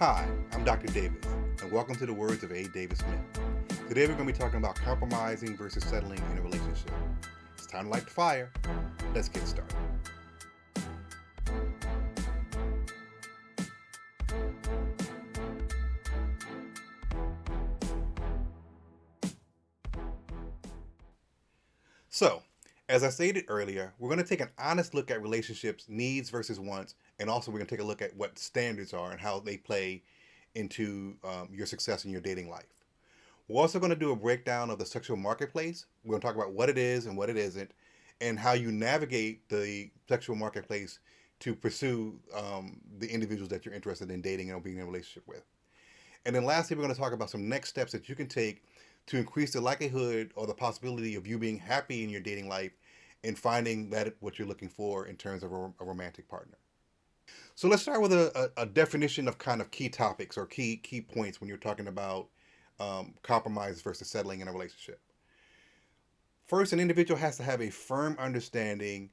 Hi, I'm Dr. Davis, and welcome to the words of A. Davis Smith. Today we're going to be talking about compromising versus settling in a relationship. It's time to light the fire. Let's get started. So, as I stated earlier, we're going to take an honest look at relationships, needs versus wants, and also we're going to take a look at what standards are and how they play into your success in your dating life. We're also going to do a breakdown of the sexual marketplace. We're going to talk about what it is and what it isn't, and how you navigate the sexual marketplace to pursue the individuals that you're interested in dating and being in a relationship with. And then lastly, we're going to talk about some next steps that you can take to increase the likelihood or the possibility of you being happy in your dating life and finding that what you're looking for in terms of a romantic partner. So let's start with a definition of kind of key topics or key points when you're talking about compromise versus settling in a relationship. First, an individual has to have a firm understanding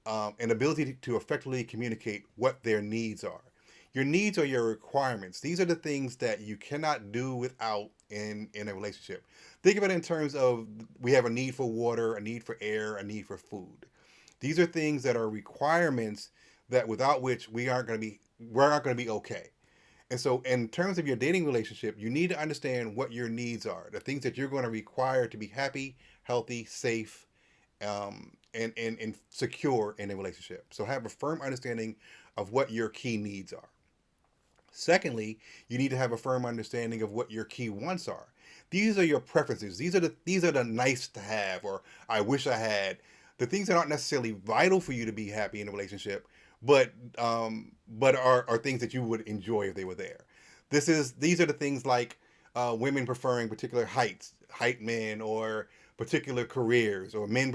and ability to effectively communicate what their needs are. Your needs are your requirements. These are the things that you cannot do without in a relationship. Think of it in terms of we have a need for water, a need for air, a need for food. These are things that are requirements that without which we aren't going to be okay. And so, in terms of your dating relationship, you need to understand what your needs are, the things that you're going to require to be happy, healthy, safe, and secure in a relationship. So, have a firm understanding of what your key needs are. Secondly, you need to have a firm understanding of what your key wants are. These are your preferences. These are the nice to have or I wish I had. The things that aren't necessarily vital for you to be happy in a relationship, but are things that you would enjoy if they were there. These are the things like women preferring particular height men, or particular careers, or men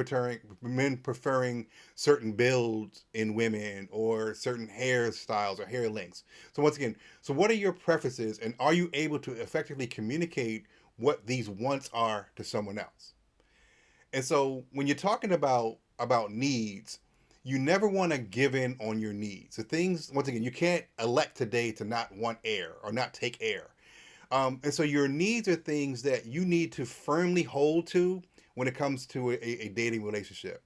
preferring certain builds in women, or certain hairstyles or hair lengths. So once again, so what are your preferences, and are you able to effectively communicate what these wants are to someone else? And so when you're talking about needs, you never want to give in on your needs. The things, once again, you can't elect today to not want air or not take air. And so your needs are things that you need to firmly hold to when it comes to a dating relationship.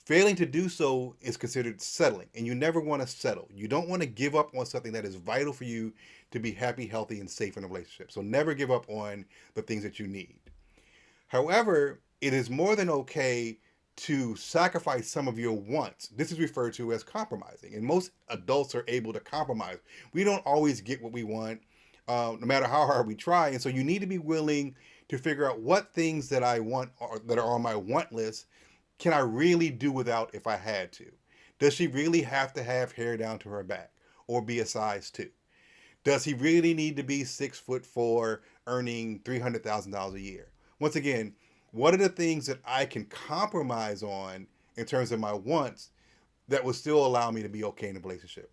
Failing to do so is considered settling, and you never want to settle. You don't want to give up on something that is vital for you to be happy, healthy, and safe in a relationship. So never give up on the things that you need. However, it is more than okay to sacrifice some of your wants. This is referred to as compromising, and most adults are able to compromise. We don't always get what we want, no matter how hard we try, and so you need to be willing to figure out what things that I want or that are on my want list can I really do without if I had to. Does she really have to have hair down to her back or be a size two? Does he really need to be 6'4", earning $300,000 a year? Once again, what are the things that I can compromise on in terms of my wants that will still allow me to be okay in a relationship?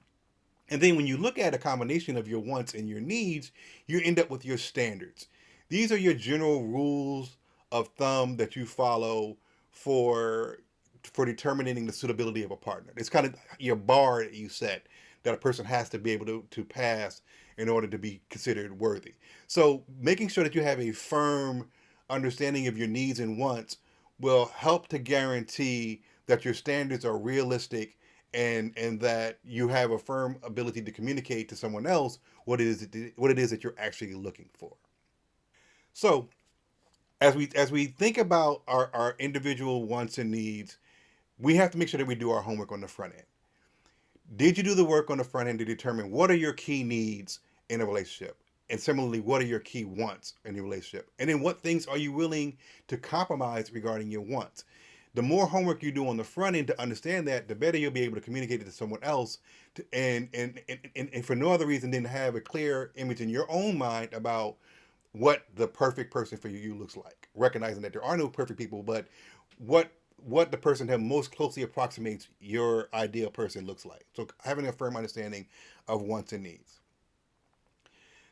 And then when you look at a combination of your wants and your needs, you end up with your standards. These are your general rules of thumb that you follow for for determining the suitability of a partner. It's kind of your bar that you set that a person has to be able to pass in order to be considered worthy. So making sure that you have a firm understanding of your needs and wants will help to guarantee that your standards are realistic, and that you have a firm ability to communicate to someone else what it is that you're actually looking for. So as we think about our individual wants and needs, we have to make sure that we do our homework on the front end. Did you do the work on the front end to determine what are your key needs in a relationship? And similarly, what are your key wants in your relationship? And then what things are you willing to compromise regarding your wants? The more homework you do on the front end to understand that, the better you'll be able to communicate it to someone else, and for no other reason than to have a clear image in your own mind about what the perfect person for you looks like. Recognizing that there are no perfect people, but what what the person that most closely approximates your ideal person looks like. So having a firm understanding of wants and needs.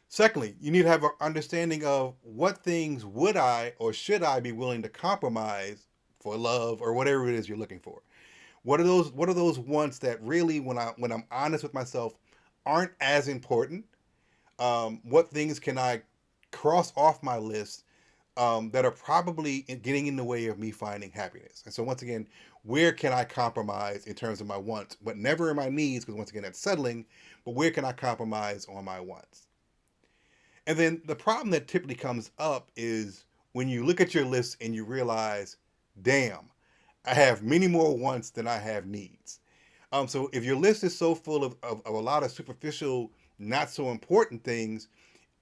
Secondly, you need to have an understanding of what things would I or should I be willing to compromise for love or whatever it is you're looking for. What are those wants that really, when I'm honest with myself, aren't as important, What things can I cross off my list that are probably getting in the way of me finding happiness? And so, once again, where can I compromise in terms of my wants, but never in my needs? Because once again, that's settling. But where can I compromise on my wants? And then the problem that typically comes up is when you look at your list and you realize, damn, I have many more wants than I have needs. So if your list is so full of a lot of superficial, not so important things,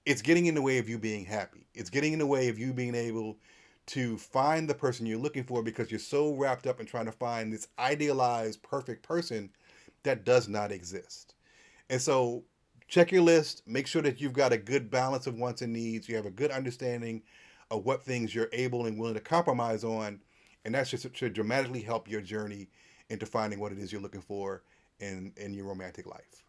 it's getting in the way of you being happy. It's getting in the way of you being able to find the person you're looking for because you're so wrapped up in trying to find this idealized perfect person that does not exist. And so check your list, make sure that you've got a good balance of wants and needs. You have a good understanding of what things you're able and willing to compromise on. And that should dramatically help your journey into finding what it is you're looking for in your romantic life.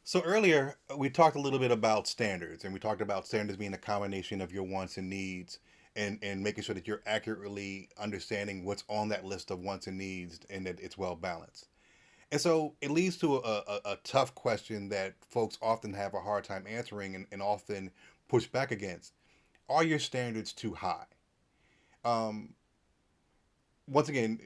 So earlier we talked a little bit about standards, and we talked about standards being a combination of your wants and needs, and making sure that you're accurately understanding what's on that list of wants and needs and that it's well balanced. And so it leads to a tough question that folks often have a hard time answering and often push back against. Are your standards too high? Um, Once again,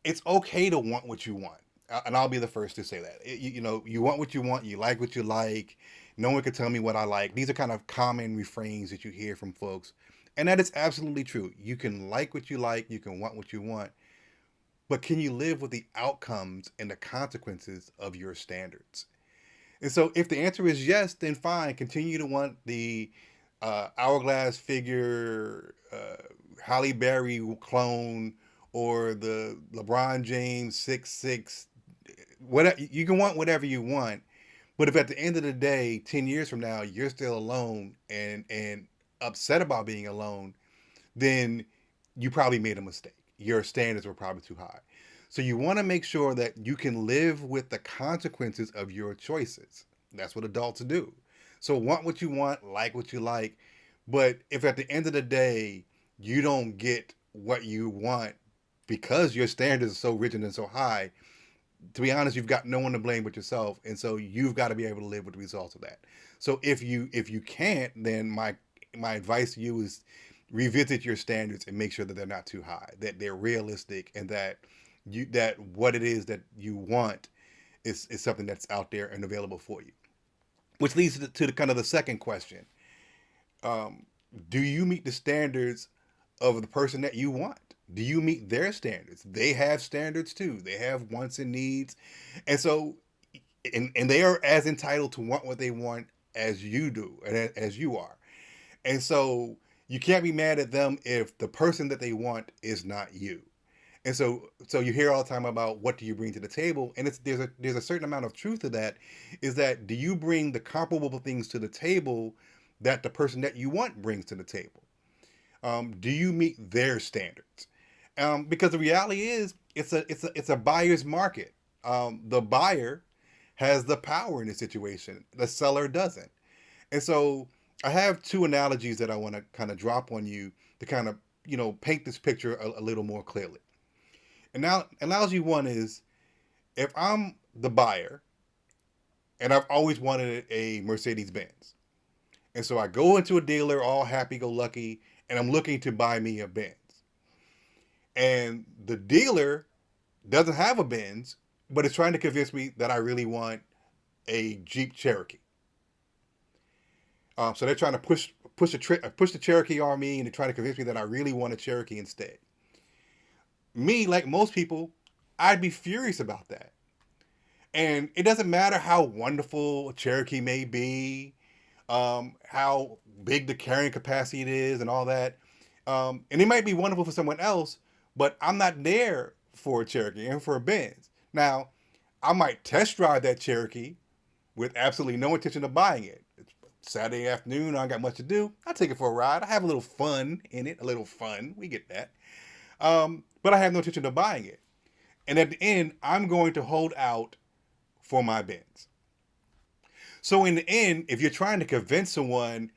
it's okay to want what you want. And I'll be the first to say that. You want what you want, you like what you like. No one can tell me what I like. These are kind of common refrains that you hear from folks. And that is absolutely true. You can like what you like, you can want what you want, but can you live with the outcomes and the consequences of your standards? And so, if the answer is yes, then fine. Continue to want the hourglass figure, Halle Berry clone, or the LeBron James 6'6". Whatever you can want, whatever you want. But if at the end of the day, 10 years from now, you're still alone and upset about being alone, then you probably made a mistake. Your standards were probably too high. So you want to make sure that you can live with the consequences of your choices. That's what adults do. So want what you want, like what you like. But if at the end of the day, you don't get what you want because your standards are so rigid and so high, to be honest, you've got no one to blame but yourself. And so you've got to be able to live with the results of that. So if you can't, then my advice to you is revisit your standards and make sure that they're not too high, that they're realistic, and that what it is that you want is something that's out there and available for you. Which leads to the kind of the second question: um, Do you meet the standards of the person that you want? Do you meet their standards? They have standards too. They have wants and needs, and so and they are as entitled to want what they want as you do and as you are. And so you can't be mad at them if the person that they want is not you. And so you hear all the time about what do you bring to the table, and there's a certain amount of truth to that. Is that do you bring the comparable things to the table that the person that you want brings to the table? Do you meet their standards? Because the reality is it's a buyer's market. The buyer has the power in the situation. The seller doesn't. And so I have two analogies that I want to kind of drop on you to kind of, paint this picture a little more clearly. And now, analogy one is if I'm the buyer and I've always wanted a Mercedes Benz. And so I go into a dealer all happy go lucky and I'm looking to buy me a Benz. And the dealer doesn't have a Benz, but is trying to convince me that I really want a Jeep Cherokee. So they're trying to push the Cherokee on me, and they're trying to convince me that I really want a Cherokee instead. Me, like most people, I'd be furious about that. And it doesn't matter how wonderful a Cherokee may be, how big the carrying capacity it is, and all that. And it might be wonderful for someone else, but I'm not there for a Cherokee and for a Benz. Now, I might test drive that Cherokee with absolutely no intention of buying it. It's Saturday afternoon, I ain't got much to do. I take it for a ride. I have a little fun in it, a little fun. We get that. But I have no intention of buying it. And at the end, I'm going to hold out for my Benz. So in the end, if you're trying to convince someone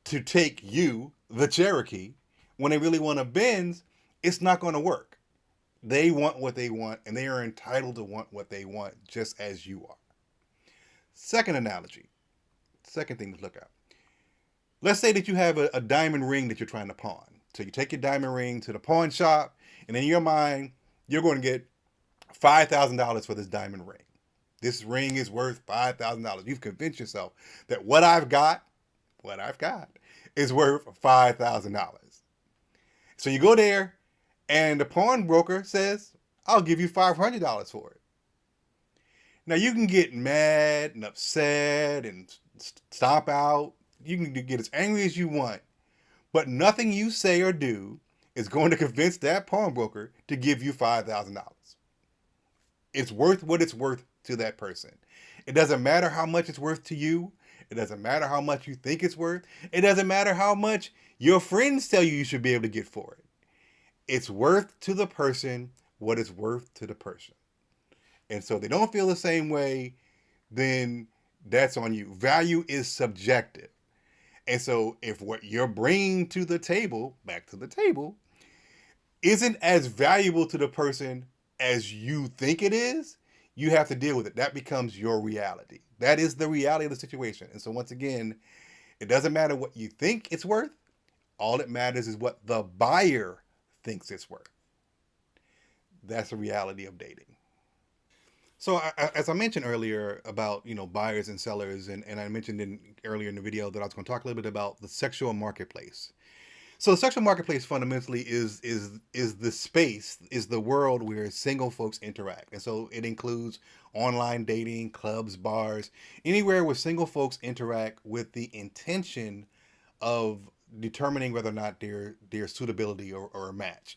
to take you, the Cherokee, when they really want a Benz, it's not going to work. They want what they want, and they are entitled to want what they want, just as you are. Second analogy. second thing to look at. Let's say that you have a diamond ring that you're trying to pawn. So you take your diamond ring to the pawn shop, and in your mind, you're going to get $5,000 for this diamond ring. This ring is worth $5,000. You've convinced yourself that what I've got is worth $5,000. So you go there, and the pawnbroker says, I'll give you $500 for it. Now you can get mad and upset and stomp out. You can get as angry as you want, but nothing you say or do is going to convince that pawnbroker to give you $5,000. It's worth what it's worth to that person. It doesn't matter how much it's worth to you. It doesn't matter how much you think it's worth. It doesn't matter how much your friends tell you should be able to get for it. It's worth to the person what it's worth to the person. And so if they don't feel the same way, then that's on you. Value is subjective. And so if what you're bringing to the table, back to the table, isn't as valuable to the person as you think it is, you have to deal with it. That becomes your reality. That is the reality of the situation. And so once again, it doesn't matter what you think it's worth. All that matters is what the buyer thinks it's worth. That's the reality of dating. So as I mentioned earlier about buyers and sellers, and I mentioned earlier in the video that I was going to talk a little bit about the sexual marketplace. So the sexual marketplace fundamentally is the space, is the world where single folks interact, and so it includes online dating, clubs, bars, anywhere where single folks interact with the intention of determining whether or not their suitability or a match.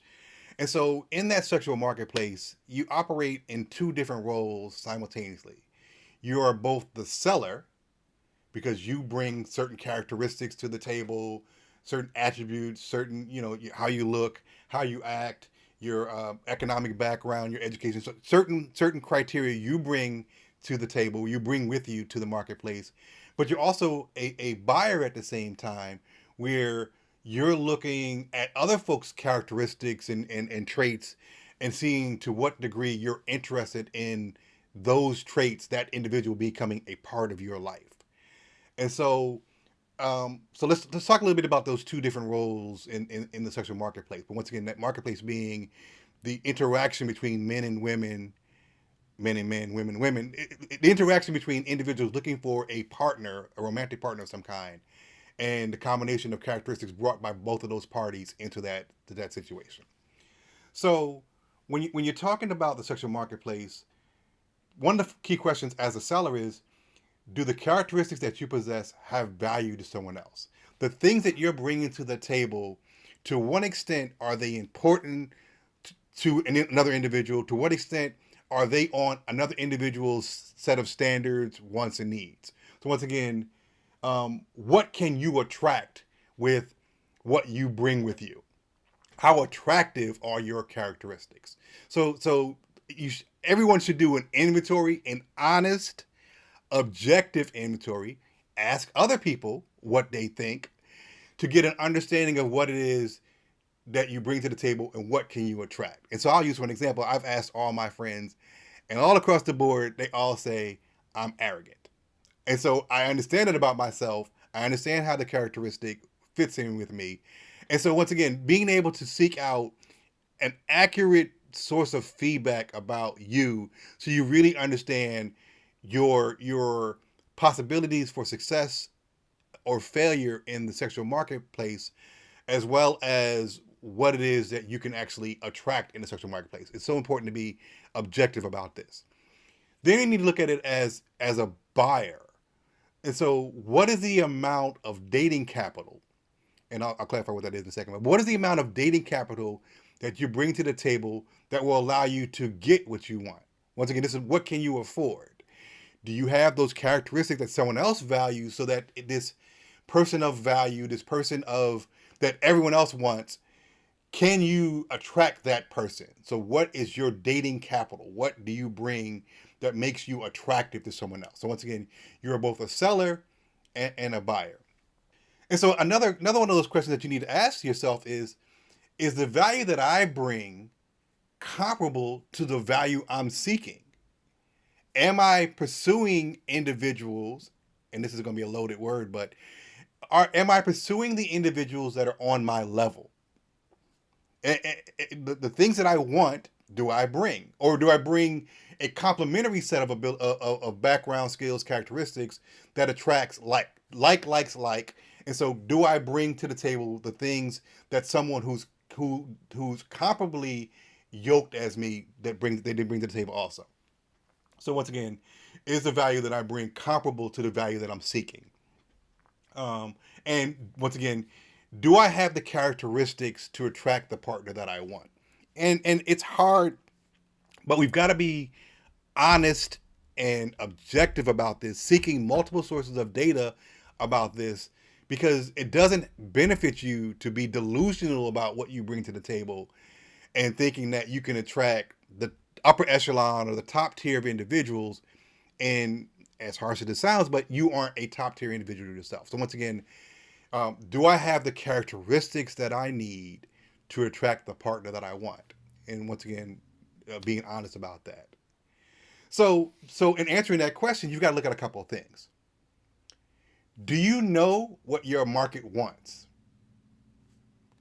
And so in that sexual marketplace, you operate in two different roles simultaneously. You are both the seller, because you bring certain characteristics to the table, certain attributes, certain, how you look, how you act, your economic background, your education, so certain criteria you bring to the table, you bring with you to the marketplace. But you're also a buyer at the same time, where you're looking at other folks' characteristics and traits and seeing to what degree you're interested in those traits, that individual becoming a part of your life. And so let's talk a little bit about those two different roles in the sexual marketplace. But once again, that marketplace being the interaction between men and women, men and men, women and women, the interaction between individuals looking for a partner, a romantic partner of some kind, and the combination of characteristics brought by both of those parties into that situation. So when you're talking about the sexual marketplace, one of the key questions as a seller is, do the characteristics that you possess have value to someone else? The things that you're bringing to the table, to what extent are they important to another individual? To what extent are they on another individual's set of standards, wants, and needs? So once again, what can you attract with what you bring with you? How attractive are your characteristics? So everyone should do an inventory, an honest, objective inventory. Ask other people what they think to get an understanding of what it is that you bring to the table and what can you attract. And so I'll use for an example. I've asked all my friends, and all across the board, they all say I'm arrogant. And so I understand it about myself. I understand how the characteristic fits in with me. And so once again, being able to seek out an accurate source of feedback about you, so you really understand your possibilities for success or failure in the sexual marketplace, as well as what it is that you can actually attract in the sexual marketplace. It's so important to be objective about this. Then you need to look at it as a buyer. And so what is the amount of dating capital? And I'll clarify what that is in a second. But what is the amount of dating capital that you bring to the table that will allow you to get what you want? Once again, this is what can you afford? Do you have those characteristics that someone else values, so that this person of value, this person of that everyone else wants, can you attract that person? So what is your dating capital? What do you bring that makes you attractive to someone else? So once again, you're both a seller and a buyer. And so another one of those questions that you need to ask yourself is the value that I bring comparable to the value I'm seeking? Am I pursuing individuals and this is going to be a loaded word, but am I pursuing the individuals that are on my level? The things that I want, do I bring, or do I bring a complementary set of background, skills, characteristics that attracts likes like, and so do I bring to the table the things that someone who's comparably yoked as me they did bring to the table also. So once again, is the value that I bring comparable to the value that I'm seeking? And once again, do I have the characteristics to attract the partner that I want? And it's hard, but we've got to be honest and objective about this, seeking multiple sources of data about this, because it doesn't benefit you to be delusional about what you bring to the table and thinking that you can attract the upper echelon or the top tier of individuals. And as harsh as it sounds, but you aren't a top tier individual yourself. So once again, do I have the characteristics that I need to attract the partner that I want? And once again, being honest about that. So in answering that question, you've got to look at a couple of things. Do you know what your market wants?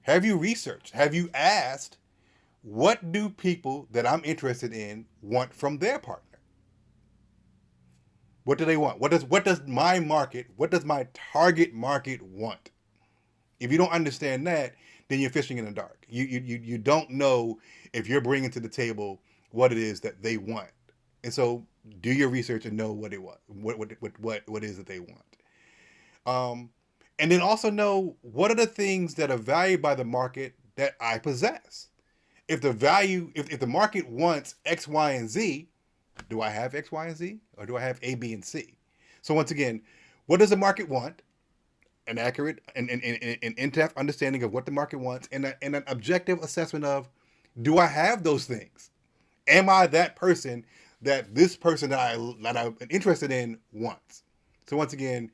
Have you researched? Have you asked, what do people that I'm interested in want from their partner? What do they want? What does my target market want? If you don't understand that, then you're fishing in the dark. You don't know if you're bringing to the table what it is that they want. And so do your research and know what it was, what is that they want. And then also know what are the things that are valued by the market that I possess. If the market wants X, Y, and Z, do I have X, Y, and Z, or do I have A, B, and C? So once again, what does the market want? An accurate and in-depth understanding of what the market wants, and an objective assessment of, do I have those things? Am I that person that this person that I'm interested in wants? So once again,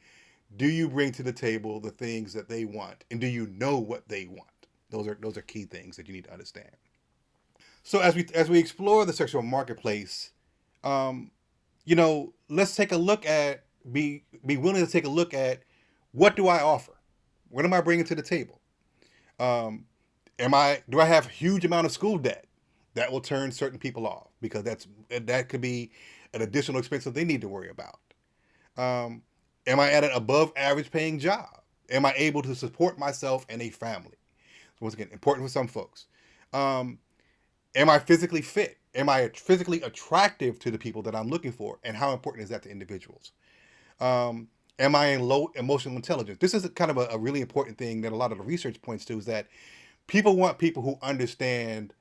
do you bring to the table the things that they want, and do you know what they want? Those are key things that you need to understand. So as we explore the sexual marketplace, um, let's take a look at be willing to take a look at, what do I offer? What am I bringing to the table? Um, do I have a huge amount of school debt that will turn certain people off, because that could be an additional expense that they need to worry about? Um, am I at an above average paying job? Am I able to support myself and a family? So once again, important for some folks. Um, am I physically fit? Am I physically attractive to the people that I'm looking for? And how important is that to individuals? Um, am I in low emotional intelligence? This is kind of a really important thing that a lot of the research points to, is that people want people who understand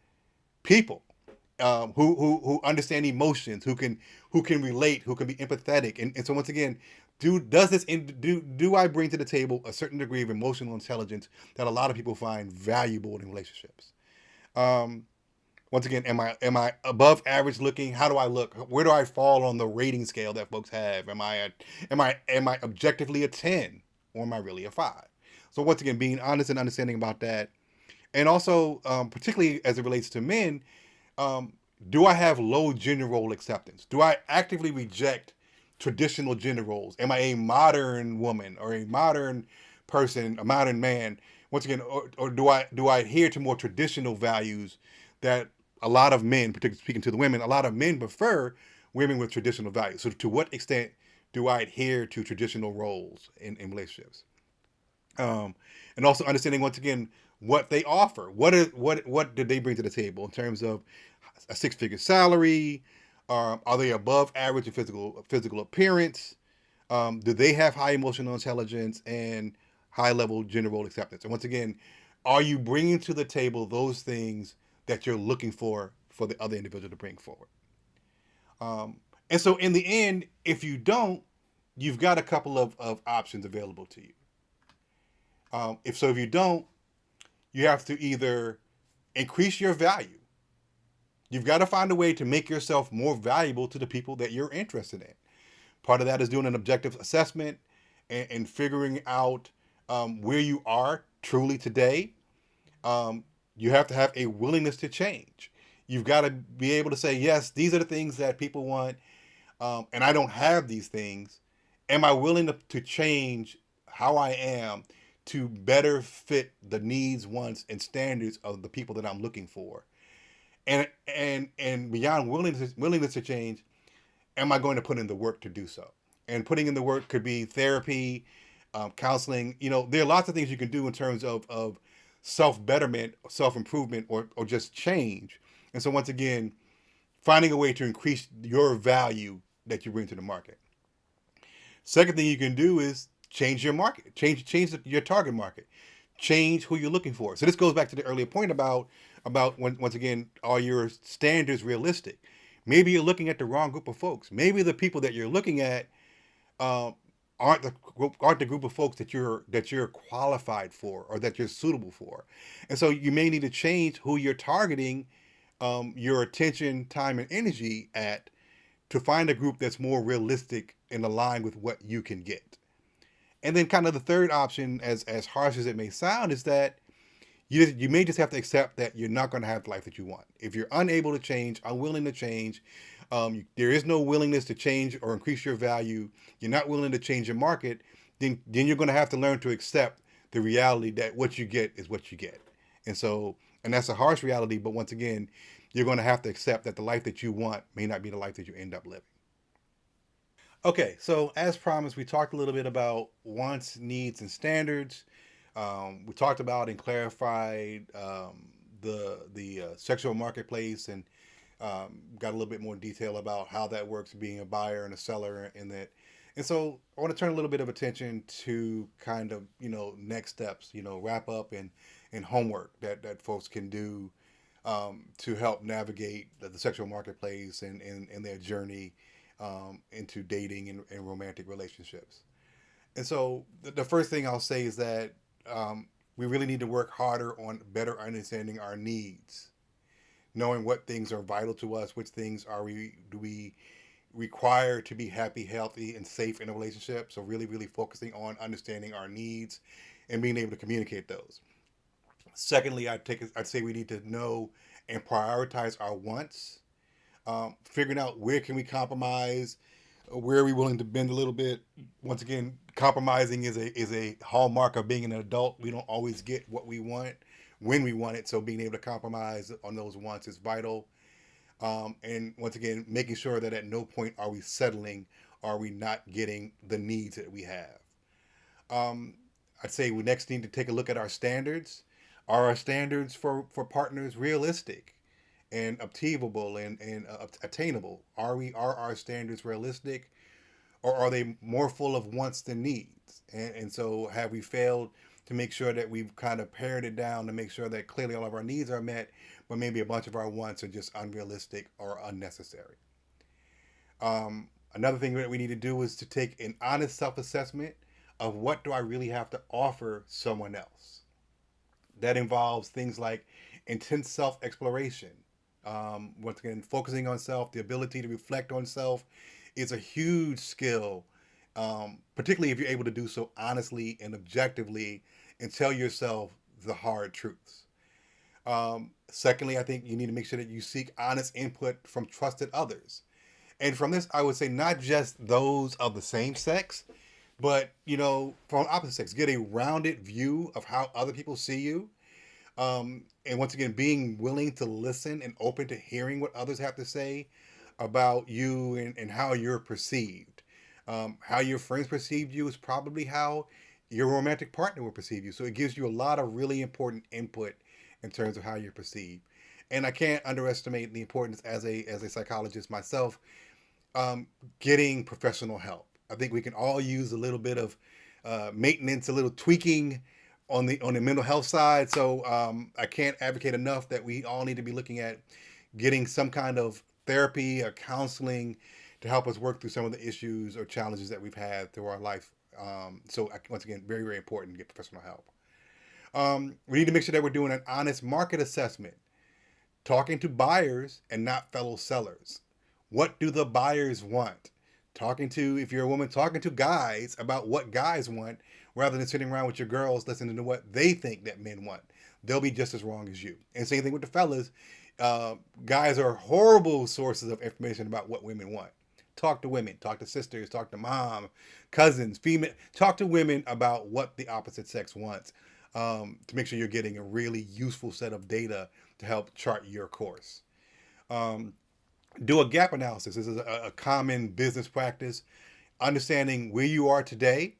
people, who understand emotions, who can relate, who can be empathetic, and so once again, do I bring to the table a certain degree of emotional intelligence that a lot of people find valuable in relationships? Um, Once again, am I above average looking? How do I look? Where do I fall on the rating scale that folks have? Am I objectively a 10, or am I really a 5? So once again, being honest and understanding about that, and also particularly as it relates to men, um, do I have low gender role acceptance? Do I actively reject traditional gender roles? Am I a modern woman, or a modern person, a modern man? Once again, or do I adhere to more traditional values that a lot of men, particularly speaking to the women, a lot of men prefer women with traditional values. So to what extent do I adhere to traditional roles in relationships? um, and also understanding, once again, what they offer. What did they bring to the table in terms of a six-figure salary? Are they above average in physical appearance? Do they have high emotional intelligence and high level gender role acceptance? And once again, are you bringing to the table those things that you're looking for the other individual to bring forward? And so in the end, if you don't, you've got a couple of options available to you. If you don't, you have to either increase your value. You've got to find a way to make yourself more valuable to the people that you're interested in. Part of that is doing an objective assessment and figuring out where you are truly today. You have to have a willingness to change. You've got to be able to say, yes, these are the things that people want, and I don't have these things. Am I willing to change how I am to better fit the needs, wants, and standards of the people that I'm looking for? And beyond willingness to change, am I going to put in the work to do so? And putting in the work could be therapy, counseling. There are lots of things you can do in terms of self betterment, self improvement, or just change. And so once again, finding a way to increase your value that you bring to the market. Second thing you can do is change your market, change your target market, change who you're looking for. So this goes back to the earlier point about when, once again, are your standards realistic? Maybe you're looking at the wrong group of folks. Maybe the people that you're looking at um, aren't the group of folks that you're qualified for or that you're suitable for, and so you may need to change who you're targeting your attention, time, and energy at to find a group that's more realistic and aligned with what you can get. And then kind of the third option, as harsh as it may sound, is that you may just have to accept that you're not going to have the life that you want. If you're unable to change, unwilling to change, there is no willingness to change or increase your value, you're not willing to change your market, then you're going to have to learn to accept the reality that what you get is what you get. And that's a harsh reality, but once again, you're going to have to accept that the life that you want may not be the life that you end up living. Okay, so as promised, we talked a little bit about wants, needs, and standards. We talked about and clarified the sexual marketplace, and got a little bit more detail about how that works, being a buyer and a seller in that. And so I want to turn a little bit of attention to kind of next steps, wrap up and homework that folks can do to help navigate the sexual marketplace and their journey into dating and romantic relationships. And so the first thing I'll say is that we really need to work harder on better understanding our needs, knowing what things are vital to us, which things do we require to be happy, healthy, and safe in a relationship. So really, really focusing on understanding our needs and being able to communicate those. Secondly, I'd say we need to know and prioritize our wants, figuring out where can we compromise, where are we willing to bend a little bit. Once again, compromising is a hallmark of being an adult. We don't always get what we want when we want it, so being able to compromise on those wants is vital. And once again, making sure that at no point are we settling, are we not getting the needs that we have. Um, I'd say we next need to take a look at our standards. Are our standards for partners realistic and achievable and attainable? Are our standards realistic, or are they more full of wants than needs? And so have we failed to make sure that we've kind of pared it down to make sure that clearly all of our needs are met, but maybe a bunch of our wants are just unrealistic or unnecessary? Another thing that we need to do is to take an honest self-assessment of what do I really have to offer someone else. That involves things like intense self-exploration. Once again, focusing on self, the ability to reflect on self is a huge skill, particularly if you're able to do so honestly and objectively and tell yourself the hard truths. Secondly, I think you need to make sure that you seek honest input from trusted others. And from this, I would say not just those of the same sex, but from opposite sex, get a rounded view of how other people see you. And once again, being willing to listen and open to hearing what others have to say about you and how you're perceived. How your friends perceived you is probably how your romantic partner will perceive you. So it gives you a lot of really important input in terms of how you're perceived. And I can't underestimate the importance as a psychologist myself, getting professional help. I think we can all use a little bit of maintenance, a little tweaking on the mental health side. So I can't advocate enough that we all need to be looking at getting some kind of therapy or counseling to help us work through some of the issues or challenges that we've had through our life. So once again, very, very important to get professional help. We need to make sure that we're doing an honest market assessment, talking to buyers and not fellow sellers. What do the buyers want? If you're a woman, talking to guys about what guys want rather than sitting around with your girls listening to what they think that men want. They'll be just as wrong as you. And same thing with the fellas. Guys are horrible sources of information about what women want. talk to women, talk to sisters, talk to mom, cousins, female. Talk to women about what the opposite sex wants, to make sure you're getting a really useful set of data to help chart your course. Um, do a gap analysis. This is a common business practice. Understanding where you are today.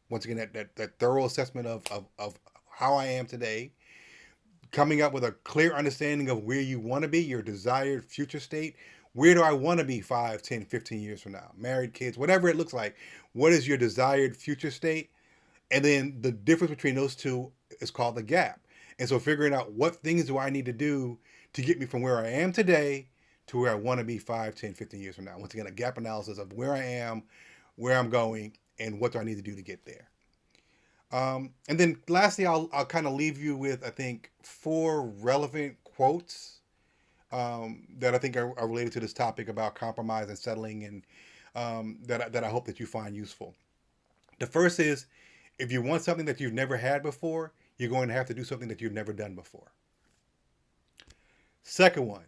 Once again, that thorough assessment of how I am today, coming up with a clear understanding of where you want to be, your desired future state. Where do I want to be 5, 10, 15 years from now? Married, kids, whatever it looks like. What is your desired future state? And then the difference between those two is called the gap. And so figuring out what things do I need to do to get me from where I am today to where I want to be 5, 10, 15 years from now. Once again, a gap analysis of where I am, where I'm going, and what do I need to do to get there. And then lastly, I'll kind of leave you with, I think, 4 relevant quotes that I think are related to this topic about compromise and settling, and that I hope that you find useful. The first is, if you want something that you've never had before, you're going to have to do something that you've never done before. Second one,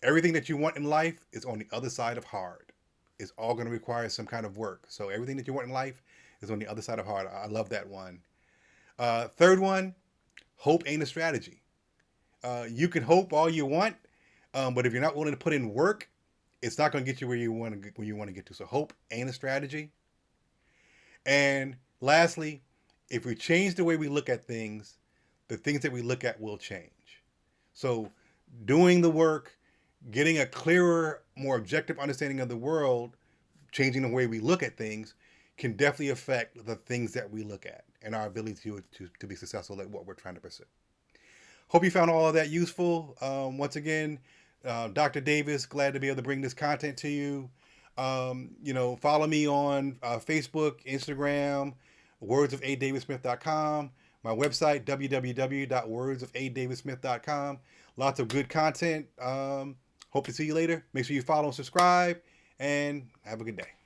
everything that you want in life is on the other side of hard. It's all going to require some kind of work. So everything that you want in life is on the other side of hard. I love that one. Third one, hope ain't a strategy. You can hope all you want, but if you're not willing to put in work, it's not going to get you where you want to get to. So hope ain't a strategy. And lastly, if we change the way we look at things, the things that we look at will change. So doing the work, getting a clearer, more objective understanding of the world, changing the way we look at things, can definitely affect the things that we look at and our ability to be successful at what we're trying to pursue. Hope you found all of that useful. Once again, Dr. Davis, glad to be able to bring this content to you. Follow me on Facebook, Instagram, wordsofadavismith.com, my website, www.wordsofadavismith.com. Lots of good content. Hope to see you later. Make sure you follow and subscribe, and have a good day.